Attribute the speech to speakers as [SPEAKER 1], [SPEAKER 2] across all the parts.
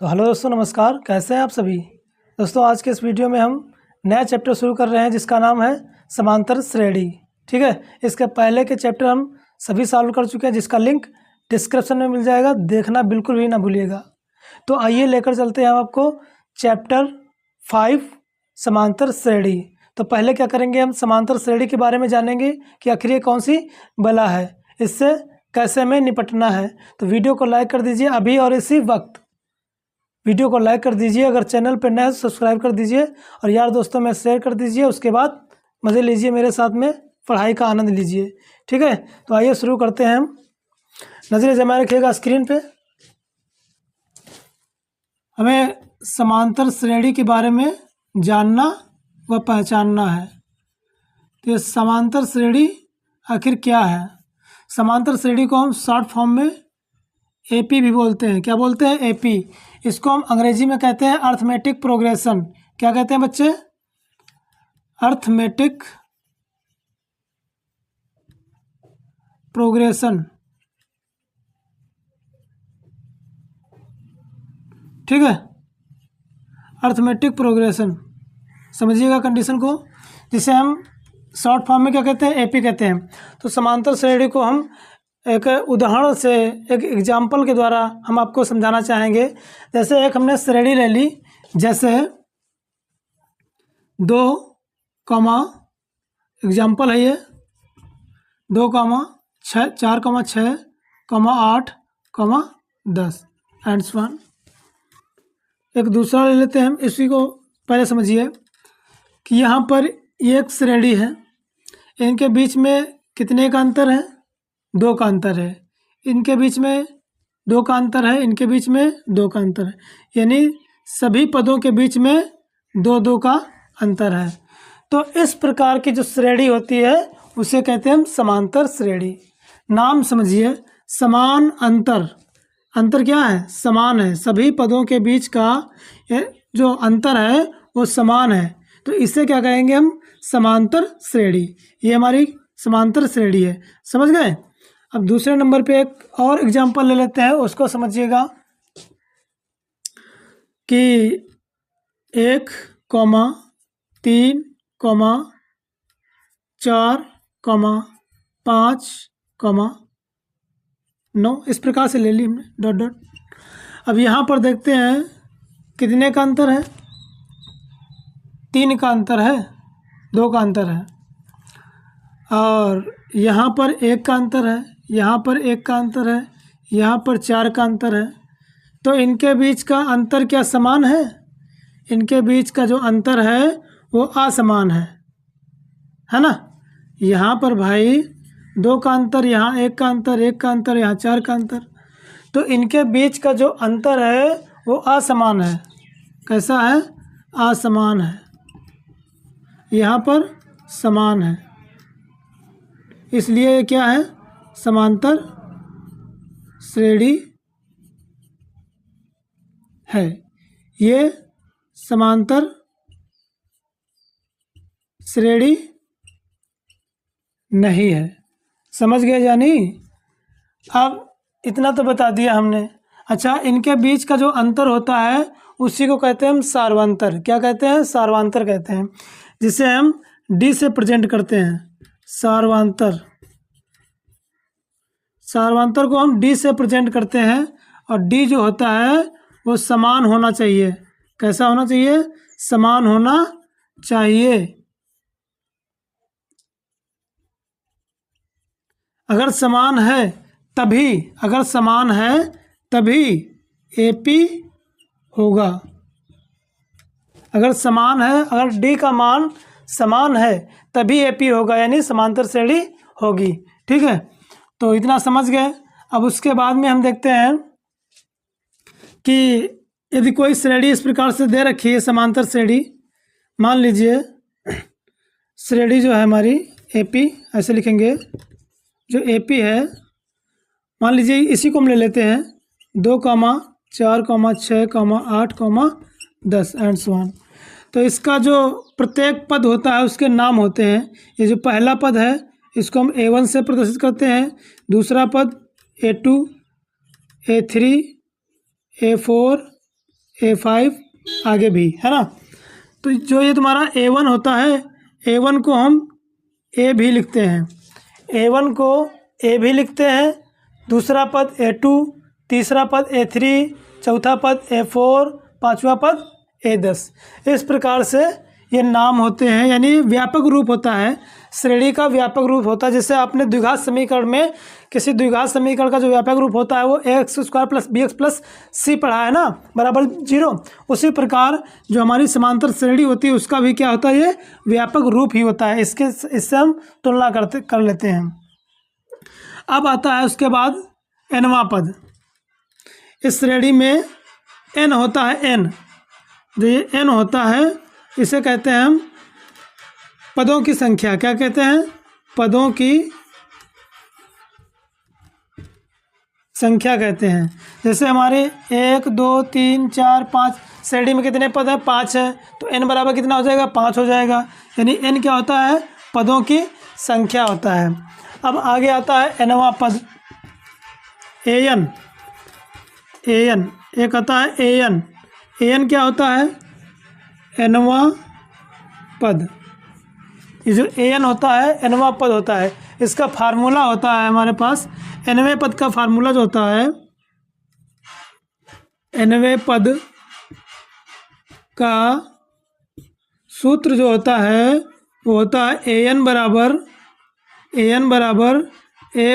[SPEAKER 1] तो हेलो दोस्तों, नमस्कार। कैसे हैं आप सभी दोस्तों। आज के इस वीडियो में हम नया चैप्टर शुरू कर रहे हैं जिसका नाम है समांतर श्रेणी। ठीक है, इसके पहले के चैप्टर हम सभी सॉल्व कर चुके हैं जिसका लिंक डिस्क्रिप्शन में मिल जाएगा, देखना बिल्कुल भी ना भूलिएगा। तो आइए लेकर चलते हैं हम आपको चैप्टर 5 समांतर श्रेणी। तो पहले क्या करेंगे, हम समांतर श्रेणी के बारे में जानेंगे कि आखिर ये कौन सी बला है, इससे कैसे हमें निपटना है। तो वीडियो को लाइक कर दीजिए अभी और इसी वक्त वीडियो को लाइक कर दीजिए। अगर चैनल पर नए हैं तो सब्सक्राइब कर दीजिए और यार दोस्तों में शेयर कर दीजिए। उसके बाद मज़े लीजिए, मेरे साथ में पढ़ाई का आनंद लीजिए। ठीक है, तो आइए शुरू करते हैं हम। नज़रें जमाए रखिएगा स्क्रीन पे। हमें समांतर श्रेणी के बारे में जानना व पहचानना है। तो ये समांतर श्रेणी आखिर क्या है। समांतर श्रेणी को हम शॉर्ट फॉर्म में एपी भी बोलते हैं। क्या बोलते हैं? एपी। इसको हम अंग्रेजी में कहते हैं अर्थमेटिक प्रोग्रेशन। क्या कहते हैं बच्चे? Arithmetic progression. ठीक है, अर्थमेटिक प्रोग्रेशन समझिएगा कंडीशन को, जिसे हम शॉर्ट फॉर्म में क्या कहते हैं? एपी कहते हैं। तो समांतर श्रेणी को हम एक उदाहरण से, एक एग्जाम्पल के द्वारा हम आपको समझाना चाहेंगे। जैसे एक हमने श्रेणी ले ली, जैसे 2, एग्जाम्पल है ये 2, 6, 4, 6, 8, 10 एंड सो ऑन। एक दूसरा ले लेते हैं हम। इसी को पहले समझिए कि यहाँ पर एक श्रेणी है, इनके बीच में कितने का अंतर है? 2 का अंतर है। इनके बीच में 2 का अंतर है, इनके बीच में 2 का अंतर है, यानी सभी पदों के बीच में 2 का अंतर है। तो इस प्रकार की जो श्रेणी होती है उसे कहते हैं हम समांतर श्रेणी। नाम समझिए, समान अंतर। अंतर क्या है? समान है। सभी पदों के बीच का जो अंतर है वो समान है, तो इसे क्या कहेंगे हम? समांतर श्रेणी। ये हमारी समांतर श्रेणी है। समझ गए? अब दूसरे नंबर पे एक और एग्जांपल ले लेते हैं, उसको समझिएगा कि 1, 3, 4, 5, 9 इस प्रकार से ले ली हमने डॉट डॉट। अब यहाँ पर देखते हैं कितने का अंतर है? 3 का अंतर है, 2 का अंतर है, और यहाँ पर 1 का अंतर है, यहाँ पर 1 का अंतर है, यहाँ पर 4 का अंतर है। तो इनके बीच का अंतर क्या समान है? इनके बीच का जो अंतर है वो असमान है ना। यहाँ पर भाई 2 का अंतर, यहाँ 1 का अंतर, 1 का अंतर, यहाँ 4 का अंतर। तो इनके बीच का जो अंतर है वो असमान है। कैसा है? असमान है। यहाँ पर समान है, इसलिए ये क्या है? समांतर श्रेणी है। ये समांतर श्रेणी नहीं है। समझ गए या नहीं? अब इतना तो बता दिया हमने। अच्छा, इनके बीच का जो अंतर होता है उसी को कहते हैं हम सार्वंतर। क्या कहते हैं? सार्वंतर कहते हैं, जिसे हम डी से प्रेजेंट करते हैं। सार्वंतर। सार्वंतर को हम डी से प्रेजेंट करते हैं, और डी जो होता है वो समान होना चाहिए। कैसा होना चाहिए? समान होना चाहिए। अगर समान है तभी, अगर समान है तभी एपी होगा। अगर समान है, अगर डी का मान समान है तभी एपी होगा, यानी समांतर श्रेणी होगी। ठीक है, तो इतना समझ गए। अब उसके बाद में हम देखते हैं कि यदि कोई श्रेणी इस प्रकार से दे रखी है, समांतर श्रेणी, मान लीजिए श्रेणी जो है हमारी एपी, ऐसे लिखेंगे, जो एपी है, मान लीजिए इसी को हम ले लेते हैं 2, 4, 6, 8, 10 एंड सो ऑन। तो इसका जो प्रत्येक पद होता है उसके नाम होते हैं। ये जो पहला पद है इसको हम A1 से प्रदर्शित करते हैं, दूसरा पद A2, A3, A4, A5 आगे भी, है ना। तो जो ये तुम्हारा A1 होता है, A1 को हम A भी लिखते हैं, A1 को A भी लिखते हैं, दूसरा पद A2, तीसरा पद A3, चौथा पद A4, पांचवा पद A10। इस प्रकार से ये नाम होते हैं, यानी व्यापक रूप होता है, श्रेणी का व्यापक रूप होता है। जैसे आपने द्विघात समीकरण में किसी द्विघात समीकरण का जो व्यापक रूप होता है वो ax² + bx + c पढ़ा है ना, बराबर 0। उसी प्रकार जो हमारी समांतर श्रेणी होती है उसका भी क्या होता है, ये व्यापक रूप ही होता है। इससे हम तुलना कर लेते हैं। अब आता है उसके बाद nवां पद। इस श्रेणी में n होता है, n जो ये n होता है इसे कहते हैं हम पदों की संख्या। क्या कहते हैं, पदों की संख्या कहते हैं। जैसे हमारे 1 2 3 4 5 श्रेणी में कितने पद हैं, 5 है, तो n बराबर कितना हो जाएगा, 5 हो जाएगा। यानी n क्या होता है, पदों की संख्या होता है। अब आगे आता है nवां पद an। एक आता है an क्या होता है, nवां पद। ये जो an होता है nवां पद होता है, इसका फार्मूला होता है हमारे पास। nवें पद का फार्मूला जो होता है, nवें पद का सूत्र जो होता है वो होता है an बराबर a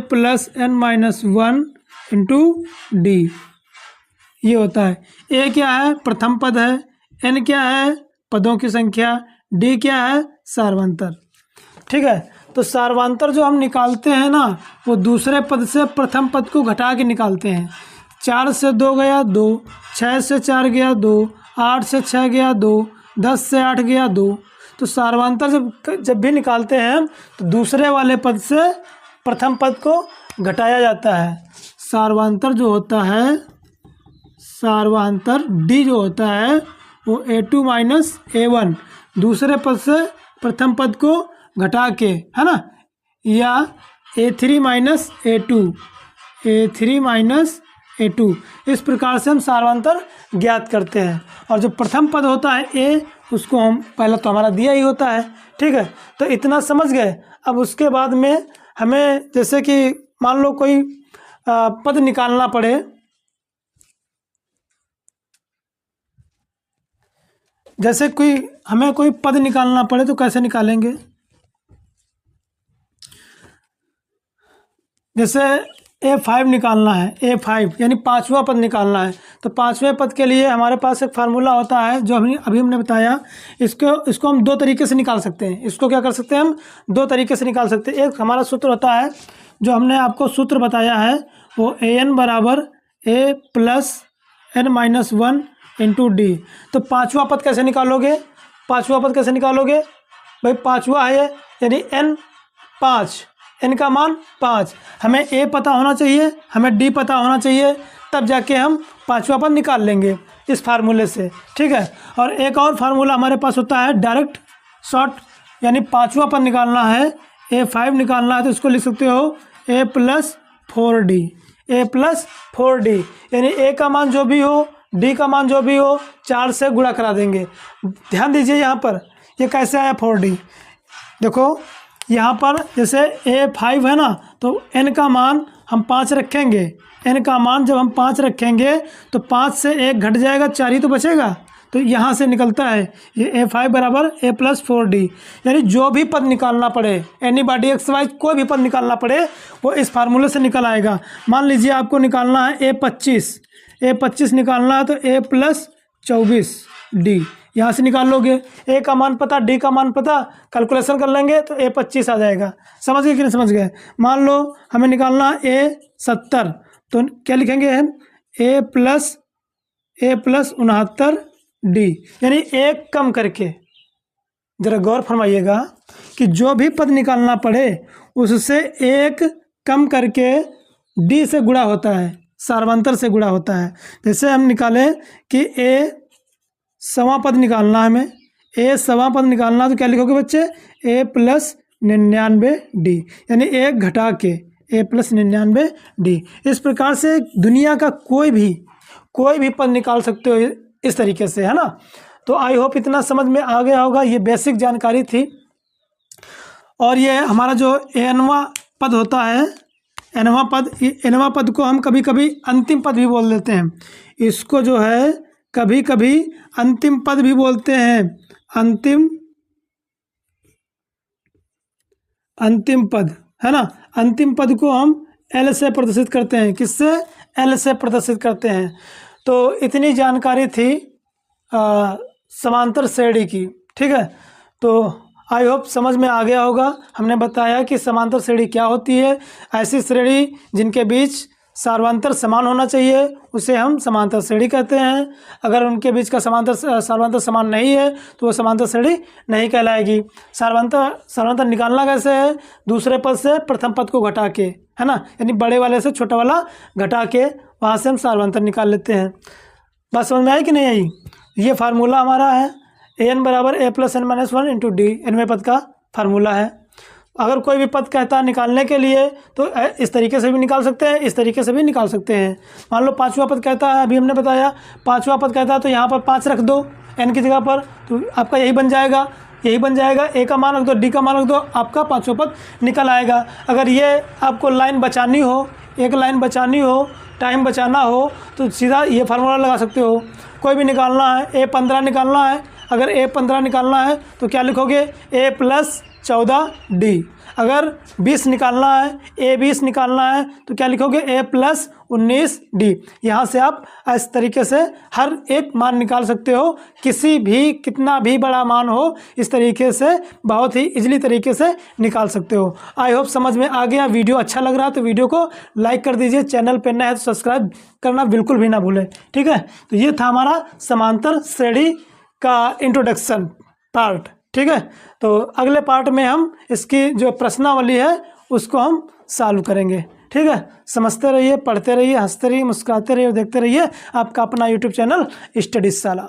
[SPEAKER 1] + n-1 × d। ये होता है। a क्या है, प्रथम पद है, n क्या है, पदों की संख्या, d क्या है, सार्वंतर। ठीक है, तो सार्वंतर जो हम निकालते हैं ना, वो दूसरे पद से प्रथम पद को घटा के निकालते हैं। 4 से 2 गया 2, 6 से 4 गया 2, 8 से 6 गया 2, 10 से 8 गया 2। तो सार्वंतर जब भी निकालते हैं तो दूसरे वाले पद से प्रथम पद को घटाया जाता है। सार्वंतर जो होता है, सार्वंतर d जो होता है वो a2 - a1 दूसरे पद से प्रथम पद को घटा के, है ना, या a3 - a2 इस प्रकार से हम सार्वंतर ज्ञात करते हैं। और जो प्रथम पद होता है a, उसको हम पहला तो हमारा दिया ही होता है। ठीक है, तो इतना समझ गए। अब उसके बाद में हमें जैसे कि मान लो कोई पद निकालना पड़े, जैसे हमें कोई पद निकालना पड़े तो कैसे निकालेंगे। जैसे A5 निकालना है, A5 यानी पांचवा पद निकालना है, तो पांचवें पद के लिए हमारे पास एक फार्मूला होता है जो हमने बताया। इसको हम दो तरीके से निकाल सकते हैं। इसको क्या कर सकते हैं, हम दो तरीके से निकाल सकते हैं। एक हमारा सूत्र होता है जो हमने आपको सूत्र बताया है, वो an बराबर a + n-1 × d। तो पांचवा पद कैसे निकालोगे, पांचवा पद कैसे निकालोगे भाई, पांचवा है यानी n 5, n का मान 5। हमें a पता होना चाहिए, हमें d पता होना चाहिए, तब जाके हम पांचवा पद निकाल लेंगे इस फार्मूले से। ठीक है, और एक और फार्मूला हमारे पास होता है डायरेक्ट शॉर्ट, यानी पांचवा पद निकालना है, A5 निकालना है, तो इसको लिख सकते हो a + 4d, a + 4d, यानी a का मान जो भी हो, d का मान जो भी हो, 4 से गुणा करा देंगे। ध्यान दीजिए यहाँ पर ये कैसे आया 4d। देखो यहाँ पर जैसे A5 है ना, तो n का मान हम 5 रखेंगे। n का मान जब हम 5 रखेंगे तो 5 से 1 घट जाएगा, 4 ही तो बचेगा। तो यहाँ से निकलता है ये A5 बराबर a + 4d। यानी जो भी पद निकालना पड़े, एनीबॉडी एक्स कोई भी पद निकालना पड़े वो इस फार्मूले से निकल आएगा। मान लीजिए आपको निकालना है A25 निकालना है, तो a + 24d यहाँ से निकाल लोगे। a का मान पता, d का मान पता, कैलकुलेशन कर लेंगे तो A25 आ जाएगा। समझ गए कि नहीं समझ गए। मान लो हमें निकालना है A70, तो क्या लिखेंगे हम, a + 69d, यानी एक कम करके। जरा गौर फरमाइएगा कि जो भी पद निकालना पड़े उससे एक कम करके d से गुणा होता है, सार्वंतर से गुणा होता है। जैसे हम निकालें कि a सवा पद निकालना है, हमें a सवा पद निकालना, तो क्या लिखोगे बच्चे, a + 99d, यानी एक घटा के a + 99d। इस प्रकार से दुनिया का कोई भी पद निकाल सकते हो इस तरीके से, है ना। तो आई होप इतना समझ में आ गया होगा, ये बेसिक जानकारी थी। और ये हमारा जो एनवां पद होता है, एनवां पद को हम कभी कभी अंतिम पद भी बोल देते हैं। इसको जो है कभी कभी अंतिम पद भी बोलते हैं, अंतिम पद, है ना। अंतिम पद को हम एल से प्रदर्शित करते हैं, किससे? एल से प्रदर्शित करते हैं। तो इतनी जानकारी थी समांतर श्रेणी की, ठीक है। तो आई होप समझ में आ गया होगा। हमने बताया कि समांतर श्रेणी क्या होती है। ऐसी श्रेणी जिनके बीच सार्वंतर समान होना चाहिए उसे हम समांतर श्रेणी कहते हैं। अगर उनके बीच का सार्वंतर समान नहीं है तो वो समांतर श्रेणी नहीं कहलाएगी। सार्वंतर निकालना कैसे है? दूसरे पद से प्रथम पद को घटा के, है ना, यानी बड़े वाले से छोटा वाला घटा के वहाँ से हम सार्वंतर निकाल लेते हैं। बात समझ में आई कि नहीं आई? ये फार्मूला हमारा है, an बराबर a + n-1 इंटू डी, nवें पद का फार्मूला है। अगर कोई भी पद कहता है निकालने के लिए तो इस तरीके से भी निकाल सकते हैं, इस तरीके से भी निकाल सकते हैं। मान लो पाँचवा पद कहता है, अभी हमने बताया पाँचवा पद कहता है तो यहाँ पर 5 रख दो n की जगह पर, तो आपका यही बन जाएगा, a का मान रख दो, d का मान रख दो, आपका पाँचवा पद निकल आएगा। अगर ये आपको लाइन बचानी हो, एक लाइन बचानी हो, टाइम बचाना हो, तो सीधा ये फार्मूला लगा सकते हो। कोई भी निकालना है, a15 निकालना है, अगर a15 निकालना है तो क्या लिखोगे? a + 14d। अगर 20 निकालना है, a20 निकालना है तो क्या लिखोगे? a + 19d। यहाँ से आप इस तरीके से हर एक मान निकाल सकते हो, किसी भी कितना भी बड़ा मान हो, इस तरीके से बहुत ही इजीली तरीके से निकाल सकते हो। आई होप समझ में आ गया। वीडियो अच्छा लग रहा है तो वीडियो को लाइक कर दीजिए, चैनल पर नया है तो सब्सक्राइब करना बिल्कुल भी ना भूलें, ठीक है। तो ये था हमारा समांतर श्रेणी का इंट्रोडक्शन पार्ट, ठीक है। तो अगले पार्ट में हम इसकी जो प्रश्नावली है उसको हम सॉल्व करेंगे, ठीक है। समझते रहिए, पढ़ते रहिए, हंसते रहिए, मुस्कुराते रहिए और देखते रहिए आपका अपना यूट्यूब चैनल स्टडीज साला।